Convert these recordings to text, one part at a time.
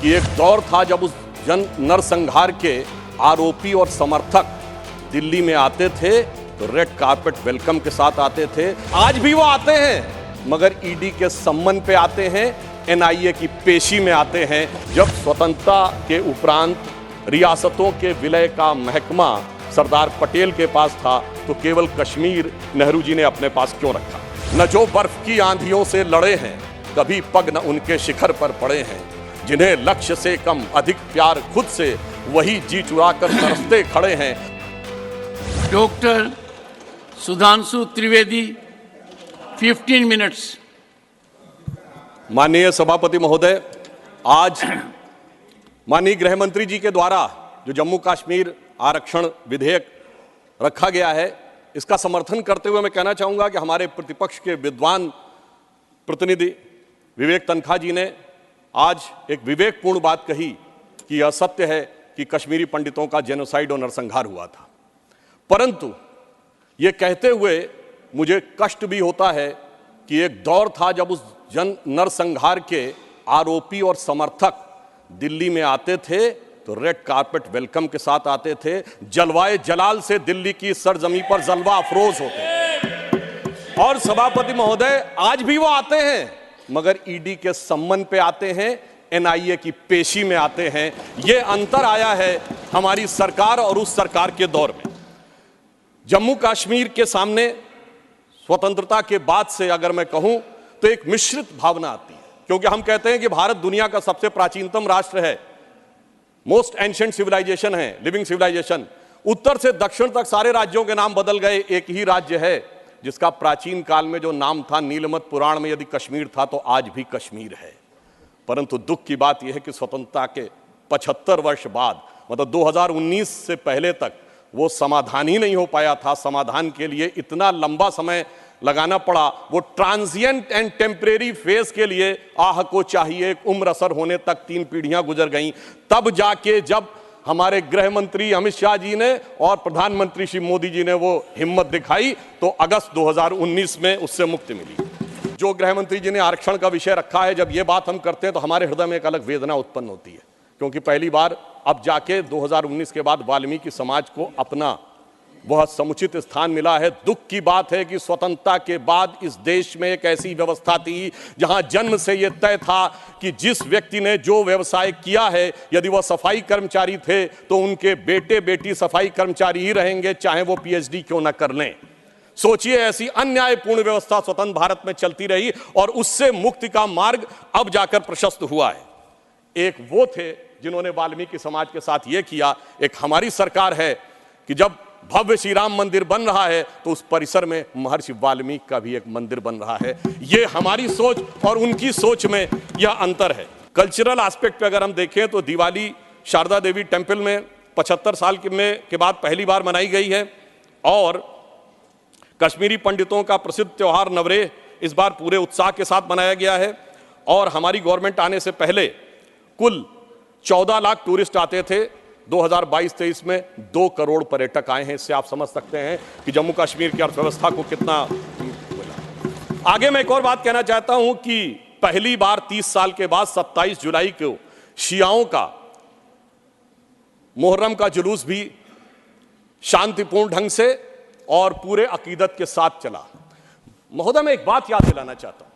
कि एक दौर था जब उस जन नरसंहार के आरोपी और समर्थक दिल्ली में आते थे तो रेड कार्पेट वेलकम के साथ आते थे। आज भी वो आते हैं, मगर ईडी के सम्मन पे आते हैं, एनआईए की पेशी में आते हैं। जब स्वतंत्रता के उपरांत रियासतों के विलय का महकमा सरदार पटेल के पास था तो केवल कश्मीर नेहरू जी ने अपने पास क्यों रखा? न जो बर्फ की आंधियों से लड़े हैं, कभी पग न उनके शिखर पर पड़े हैं, जिन्हें लक्ष्य से कम अधिक प्यार खुद से, वही जी चुरा कर तरसते खड़े हैं। Doctor Sudhanshu Trivedi 15 minutes. माननीय सभापति महोदय, आज माननीय गृह मंत्री जी के द्वारा जो जम्मू कश्मीर आरक्षण विधेयक रखा गया है, इसका समर्थन करते हुए मैं कहना चाहूंगा कि हमारे प्रतिपक्ष के विद्वान प्रतिनिधि विवेक तनखा जी ने आज एक विवेकपूर्ण बात कही कि यह सत्य है कि कश्मीरी पंडितों का जेनोसाइड और नरसंहार हुआ था। परंतु यह कहते हुए मुझे कष्ट भी होता है कि एक दौर था जब उस जन नरसंहार के आरोपी और समर्थक दिल्ली में आते थे तो रेड कार्पेट वेलकम के साथ आते थे। जलवाए जलाल से दिल्ली की सरजमी पर जलवा अफरोज होते थे। और सभापति महोदय, आज भी वो आते हैं, मगर ईडी के सम्मन पे आते हैं, एनआईए की पेशी में आते हैं। ये अंतर आया है हमारी सरकार और उस सरकार के दौर में। जम्मू कश्मीर के सामने स्वतंत्रता के बाद से अगर मैं कहूं तो एक मिश्रित भावना आती है, क्योंकि हम कहते हैं कि भारत दुनिया का सबसे प्राचीनतम राष्ट्र है, मोस्ट एंशिएंट सिविलाइजेशन है, लिविंग सिविलाइजेशन। उत्तर से दक्षिण तक सारे राज्यों के नाम बदल गए, एक ही राज्य है जिसका प्राचीन काल में जो नाम था नीलमत पुराण में यदि कश्मीर था तो आज भी कश्मीर है। परंतु दुख की बात यह है कि स्वतंत्रता के 75 वर्ष बाद, मतलब 2019 से पहले तक वो समाधान ही नहीं हो पाया था। समाधान के लिए इतना लंबा समय लगाना पड़ा। वो ट्रांजिएंट एंड टेम्परेरी फेज के लिए आह को चाहिए एक उम्र असर होने तक 3 पीढ़ियां गुजर गईं। तब जाके जब हमारे गृह मंत्री अमित शाह जी ने और प्रधानमंत्री श्री मोदी जी ने वो हिम्मत दिखाई तो अगस्त 2019 में उससे मुक्ति मिली। जो गृह मंत्री जी ने आरक्षण का विषय रखा है, जब ये बात हम करते हैं तो हमारे हृदय में एक अलग वेदना उत्पन्न होती है, क्योंकि पहली बार अब जाके 2019 के बाद वाल्मीकि समाज को अपना वह समुचित स्थान मिला है। दुख की बात है कि स्वतंत्रता के बाद इस देश में एक ऐसी व्यवस्था थी जहां जन्म से यह तय था कि जिस व्यक्ति ने जो व्यवसाय किया है, यदि वह सफाई कर्मचारी थे तो उनके बेटे बेटी सफाई कर्मचारी ही रहेंगे, चाहे वो पीएचडी क्यों न कर लें। सोचिए, ऐसी अन्यायपूर्ण व्यवस्था स्वतंत्र भारत में चलती रही और उससे मुक्ति का मार्ग अब जाकर प्रशस्त हुआ है। एक वो थे जिन्होंने वाल्मीकि समाज के साथ यह किया। एक हमारी सरकार है कि जब भव्य श्री राम मंदिर बन रहा है तो उस परिसर में महर्षि वाल्मीकि का भी एक मंदिर बन रहा है। ये हमारी सोच और उनकी सोच में यह अंतर है। कल्चरल एस्पेक्ट पे अगर हम देखें तो दिवाली शारदा देवी टेम्पल में 75 साल के बाद पहली बार मनाई गई है और कश्मीरी पंडितों का प्रसिद्ध त्यौहार नवरेह इस बार पूरे उत्साह के साथ मनाया गया है। और हमारी गवर्नमेंट आने से पहले कुल 14 लाख टूरिस्ट आते थे। 2022-23 में 2 करोड़ पर्यटक आए हैं। इससे आप समझ सकते हैं कि जम्मू कश्मीर की अर्थव्यवस्था को कितना मिला। आगे मैं एक और बात कहना चाहता हूं कि पहली बार 30 साल के बाद 27 जुलाई को शियाओं का मुहर्रम का जुलूस भी शांतिपूर्ण ढंग से और पूरे अकीदत के साथ चला। महोदय, मैं एक बात याद दिलाना चाहता हूं।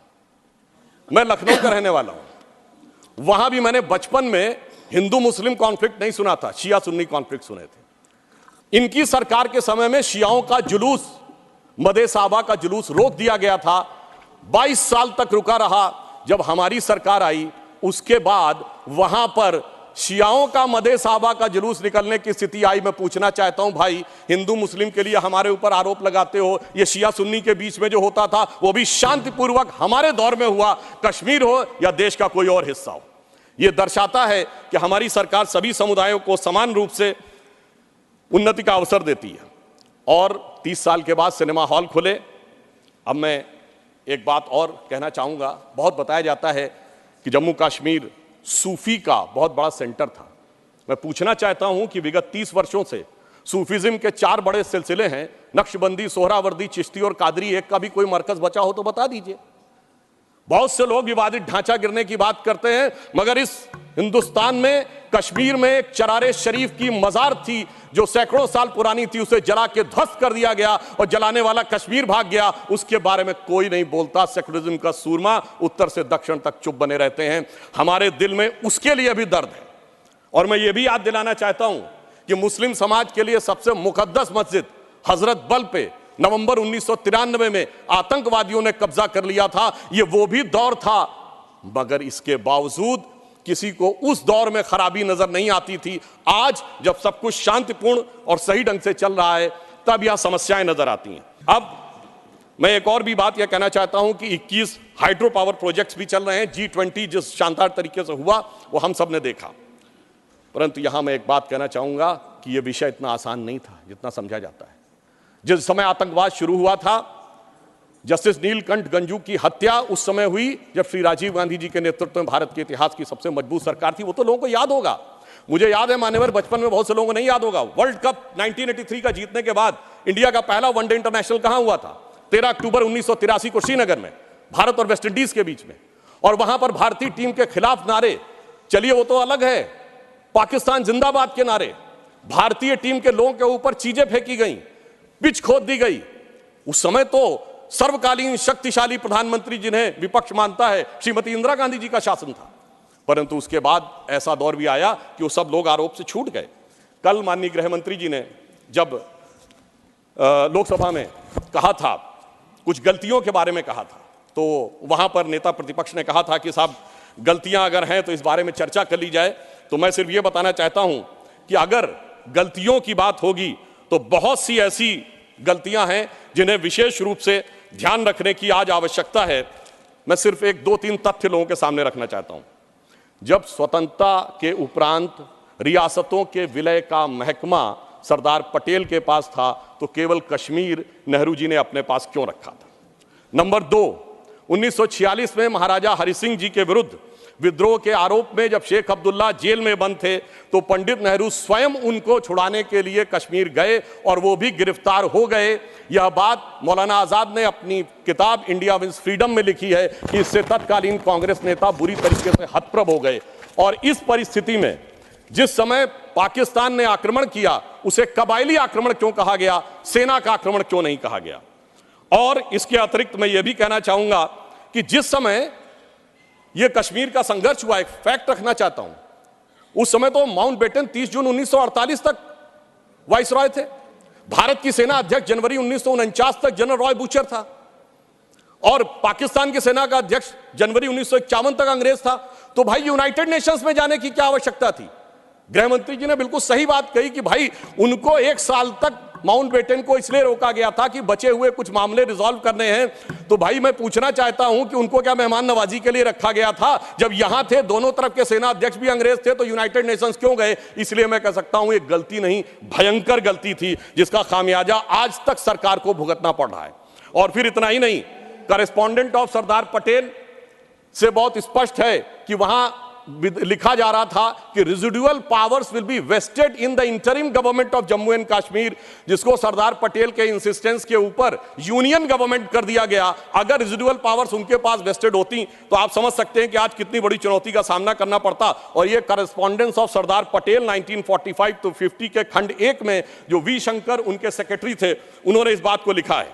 मैं लखनऊ का रहने वाला हूं। वहां भी मैंने बचपन में हिंदू मुस्लिम कॉन्फ्लिक्ट नहीं सुना था, शिया सुन्नी कॉन्फ्लिक्ट सुने थे। इनकी सरकार के समय में शियाओं का जुलूस, मदे साहबा का जुलूस रोक दिया गया था। 22 साल तक रुका रहा। जब हमारी सरकार आई उसके बाद वहां पर शियाओं का मदे साहबा का जुलूस निकलने की स्थिति आई। मैं पूछना चाहता हूं, भाई हिंदू मुस्लिम के लिए हमारे ऊपर आरोप लगाते हो, ये शिया सुन्नी के बीच में जो होता था वो भी शांतिपूर्वक हमारे दौर में हुआ, कश्मीर हो या देश का कोई और हिस्सा हो। यह दर्शाता है कि हमारी सरकार सभी समुदायों को समान रूप से उन्नति का अवसर देती है। और 30 साल के बाद सिनेमा हॉल खुले। अब मैं एक बात और कहना चाहूँगा। बहुत बताया जाता है कि जम्मू कश्मीर सूफी का बहुत बड़ा सेंटर था। मैं पूछना चाहता हूँ कि विगत 30 वर्षों से सूफीज़्म के 4 बड़े सिलसिले हैं, नक्शबंदी, सोहरावर्दी, चिश्ती और कादरी। एक का भी कोई मरकज़ बचा हो तो बता दीजिए। बहुत से लोग विवादित ढांचा गिरने की बात करते हैं, मगर इस हिंदुस्तान में कश्मीर में एक चरारे शरीफ की मजार थी जो सैकड़ों साल पुरानी थी, उसे जला के ध्वस्त कर दिया गया और जलाने वाला कश्मीर भाग गया। उसके बारे में कोई नहीं बोलता। सेकुलरिज्म का सूरमा उत्तर से दक्षिण तक चुप बने रहते हैं। हमारे दिल में उसके लिए भी दर्द है। और मैं ये भी याद दिलाना चाहता हूं कि मुस्लिम समाज के लिए सबसे मुकद्दस मस्जिद हजरत बल पे नवंबर 1993 में आतंकवादियों ने कब्जा कर लिया था। ये वो भी दौर था, मगर इसके बावजूद किसी को उस दौर में खराबी नजर नहीं आती थी। आज जब सब कुछ शांतिपूर्ण और सही ढंग से चल रहा है, तब यह समस्याएं नजर आती हैं। अब मैं एक और भी बात यह कहना चाहता हूं कि 21 हाइड्रो पावर प्रोजेक्ट्स भी चल रहे हैं। G20 जिस शानदार तरीके से हुआ वो हम सब ने देखा, परंतु यहां मैं एक बात कहना चाहूंगा कि यह विषय इतना आसान नहीं था जितना समझा जाता है। जिस समय आतंकवाद शुरू हुआ था, जस्टिस नीलकंठ गंजू की हत्या उस समय हुई जब श्री राजीव गांधी जी के नेतृत्व में भारत के इतिहास की सबसे मजबूत सरकार थी। वो तो लोगों को याद होगा, मुझे याद है मान्यवर, बचपन में बहुत से लोगों को नहीं याद होगा। वर्ल्ड कप 1983 का जीतने के बाद इंडिया का पहला वनडे इंटरनेशनल कहां हुआ था? 13 अक्टूबर 1983 को श्रीनगर में, भारत और वेस्ट इंडीज के बीच में। और वहां पर भारतीय टीम के खिलाफ नारे, चलिए वो तो अलग है, पाकिस्तान जिंदाबाद के नारे, भारतीय टीम के लोगों के ऊपर चीजें फेंकी गई, पिच खोद दी गई। उस समय तो सर्वकालीन शक्तिशाली प्रधानमंत्री जिन्हें विपक्ष मानता है श्रीमती इंदिरा गांधी जी का शासन था, परंतु उसके बाद ऐसा दौर भी आया कि वो सब लोग आरोप से छूट गए। कल माननीय गृह मंत्री जी ने जब लोकसभा में कहा था, कुछ गलतियों के बारे में कहा था, तो वहां पर नेता प्रतिपक्ष ने कहा था कि साहब गलतियां अगर हैं तो इस बारे में चर्चा कर ली जाए। तो मैं सिर्फ ये बताना चाहता हूं कि अगर गलतियों की बात होगी तो बहुत सी ऐसी गलतियां हैं जिन्हें विशेष रूप से ध्यान रखने की आज आवश्यकता है। मैं सिर्फ एक दो तीन तथ्य लोगों के सामने रखना चाहता हूं। जब स्वतंत्रता के उपरांत रियासतों के विलय का महकमा सरदार पटेल के पास था, तो केवल कश्मीर नेहरू जी ने अपने पास क्यों रखा था? नंबर 2, 1946 में महाराजा हरि सिंह जी के विरुद्ध विद्रोह के आरोप में जब शेख अब्दुल्ला जेल में बंद थे, तो पंडित नेहरू स्वयं उनको छुड़ाने के लिए कश्मीर गए और वो भी गिरफ्तार हो गए। यह बात मौलाना आजाद ने अपनी किताब इंडिया विंस फ्रीडम में लिखी है कि इससे तत्कालीन कांग्रेस नेता बुरी तरीके से हतप्रभ हो गए। और इस परिस्थिति में जिस समय पाकिस्तान ने आक्रमण किया, उसे कबायली आक्रमण क्यों कहा गया, सेना का आक्रमण क्यों नहीं कहा गया? और इसके अतिरिक्त मैं यह भी कहना चाहूंगा कि जिस समय यह कश्मीर का संघर्ष हुआ, एक फैक्ट रखना चाहता हूं, उस समय तो माउंटबेटन 30 जून 1948 तक वाइसरॉय थे। भारत की सेना अध्यक्ष जनवरी 1949 तक जनरल रॉय बूचर था, और पाकिस्तान की सेना का अध्यक्ष जनवरी 1951 तक अंग्रेज था। तो भाई यूनाइटेड नेशंस में जाने की क्या आवश्यकता थी? गृह मंत्री जी ने बिल्कुल सही बात कही कि भाई उनको 1 साल तक माउंटबेटन को इसलिए रोका गया था कि बचे हुए कुछ मामले रिजॉल्व करने हैं। तो भाई मैं पूछना चाहता हूं कि उनको क्या मेहमान नवाजी के लिए रखा गया था? जब यहां थे, दोनों तरफ के सेना अध्यक्ष भी अंग्रेज थे, तो यूनाइटेड नेशंस क्यों गए? इसलिए मैं कह सकता हूं एक गलती नहीं, भयंकर गलती थी, जिसका खामियाजा आज तक सरकार को भुगतना पड़ रहा है। और फिर इतना ही नहीं, करेस्पॉन्डेंट ऑफ सरदार पटेल से बहुत स्पष्ट है कि वहां लिखा जा रहा था कि residual powers will be vested in the interim government of Jammu and Kashmir, जिसको सरदार पटेल के इंसिस्टेंस के ऊपर यूनियन गवर्नमेंट कर दिया गया। अगर रेजिडुअल पावर्स उनके पास वेस्टेड होती तो आप समझ सकते हैं कि आज कितनी बड़ी चुनौती का सामना करना पड़ता। और ये correspondence of Sardar Patel 1945 to 50 के खंड 1 में जो वी शंकर उनके सेक्रेटरी थे, उन्होंने इस बात को लिखा है।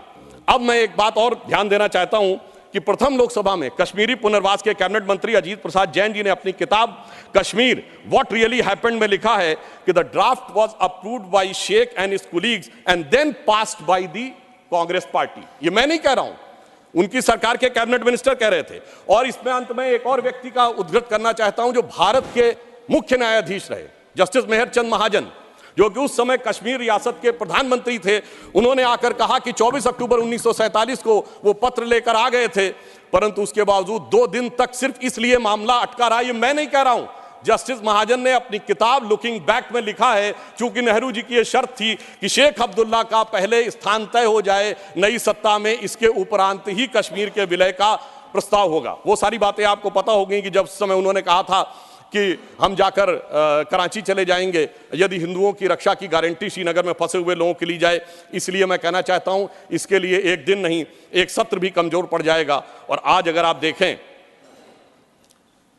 अब मैं एक बात और ध्यान देना चाहता हूं कि प्रथम लोकसभा में कश्मीरी पुनर्वास के कैबिनेट मंत्री अजीत प्रसाद जैन जी ने अपनी किताब कश्मीर व्हाट रियली हैपेंड में लिखा है कि the draft was approved by Sheikh and his colleagues and then passed by the Congress party. ये मैं नहीं कह रहा हूं, उनकी सरकार के कैबिनेट मिनिस्टर कह रहे थे। और इसमें अंत में एक और व्यक्ति का उद्धृत करना चाहता हूं जो भारत के मुख्य न्यायाधीश रहे, जस्टिस मेहरचंद महाजन, जो कि उस समय कश्मीर रियासत के प्रधानमंत्री थे। उन्होंने आकर कहा कि 24 अक्टूबर 1947 को वो पत्र लेकर आ गए थे, परंतु उसके बावजूद 2 दिन तक सिर्फ इसलिए मामला अटका रहा। ये मैं नहीं कह रहा हूं, जस्टिस महाजन ने अपनी किताब लुकिंग बैक में लिखा है, क्योंकि नेहरू जी की यह शर्त थी कि शेख अब्दुल्ला का पहले स्थान तय हो जाए नई सत्ता में, इसके उपरांत ही कश्मीर के विलय का प्रस्ताव होगा। वो सारी बातें आपको पता होगी कि जब समय उन्होंने कहा था कि हम जाकर कराची चले जाएंगे यदि हिंदुओं की रक्षा की गारंटी श्रीनगर में फंसे हुए लोगों के लिए जाए। इसलिए मैं कहना चाहता हूं, इसके लिए एक दिन नहीं, एक सत्र भी कमजोर पड़ जाएगा। और आज अगर आप देखें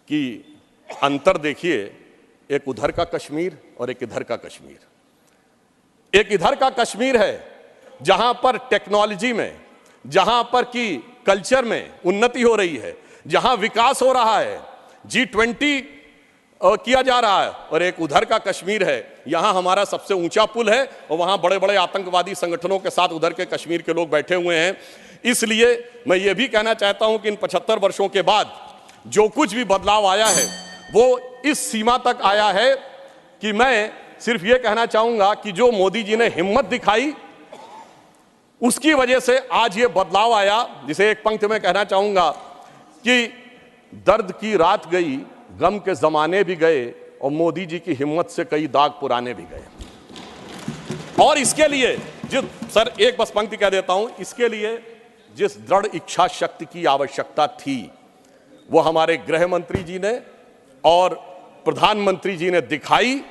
कि अंतर देखिए, एक उधर का कश्मीर और एक इधर का कश्मीर। एक इधर का कश्मीर है जहां पर टेक्नोलॉजी में, जहां पर की कल्चर में उन्नति हो रही है, जहां विकास हो रहा है, G20 किया जा रहा है। और एक उधर का कश्मीर है, यहां हमारा सबसे ऊंचा पुल है और वहां बड़े बड़े आतंकवादी संगठनों के साथ उधर के कश्मीर के लोग बैठे हुए हैं। इसलिए मैं ये भी कहना चाहता हूं कि इन 75 वर्षों के बाद जो कुछ भी बदलाव आया है वो इस सीमा तक आया है कि मैं सिर्फ ये कहना चाहूंगा कि जो मोदी जी ने हिम्मत दिखाई उसकी वजह से आज ये बदलाव आया। जिसे एक पंक्ति में कहना चाहूंगा कि दर्द की रात गई, गम के जमाने भी गए और मोदी जी की हिम्मत से कई दाग पुराने भी गए। और इसके लिए सर एक बस पंक्ति कह देता हूं, इसके लिए जिस दृढ़ इच्छा शक्ति की आवश्यकता थी वो हमारे गृह मंत्री जी ने और प्रधानमंत्री जी ने दिखाई।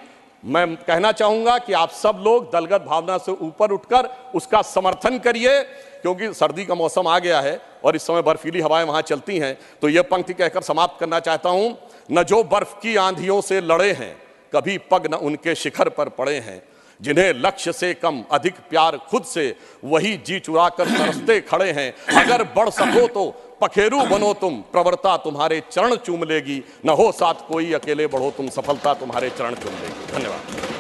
मैं कहना चाहूंगा कि आप सब लोग दलगत भावना से ऊपर उठकर उसका समर्थन करिए, क्योंकि सर्दी का मौसम आ गया है और इस समय बर्फीली हवाएं वहां चलती हैं। तो यह पंक्ति कहकर समाप्त करना चाहता हूं, न जो बर्फ की आंधियों से लड़े हैं, कभी पग न उनके शिखर पर पड़े हैं। जिन्हें लक्ष्य से कम अधिक प्यार खुद से, वही जी चुरा कर तरसते खड़े हैं। अगर बढ़ सको तो पखेरु बनो तुम, प्रवरता तुम्हारे चरण चूम लेगी। न हो साथ कोई, अकेले बढ़ो तुम, सफलता तुम्हारे चरण चूम लेगी। धन्यवाद।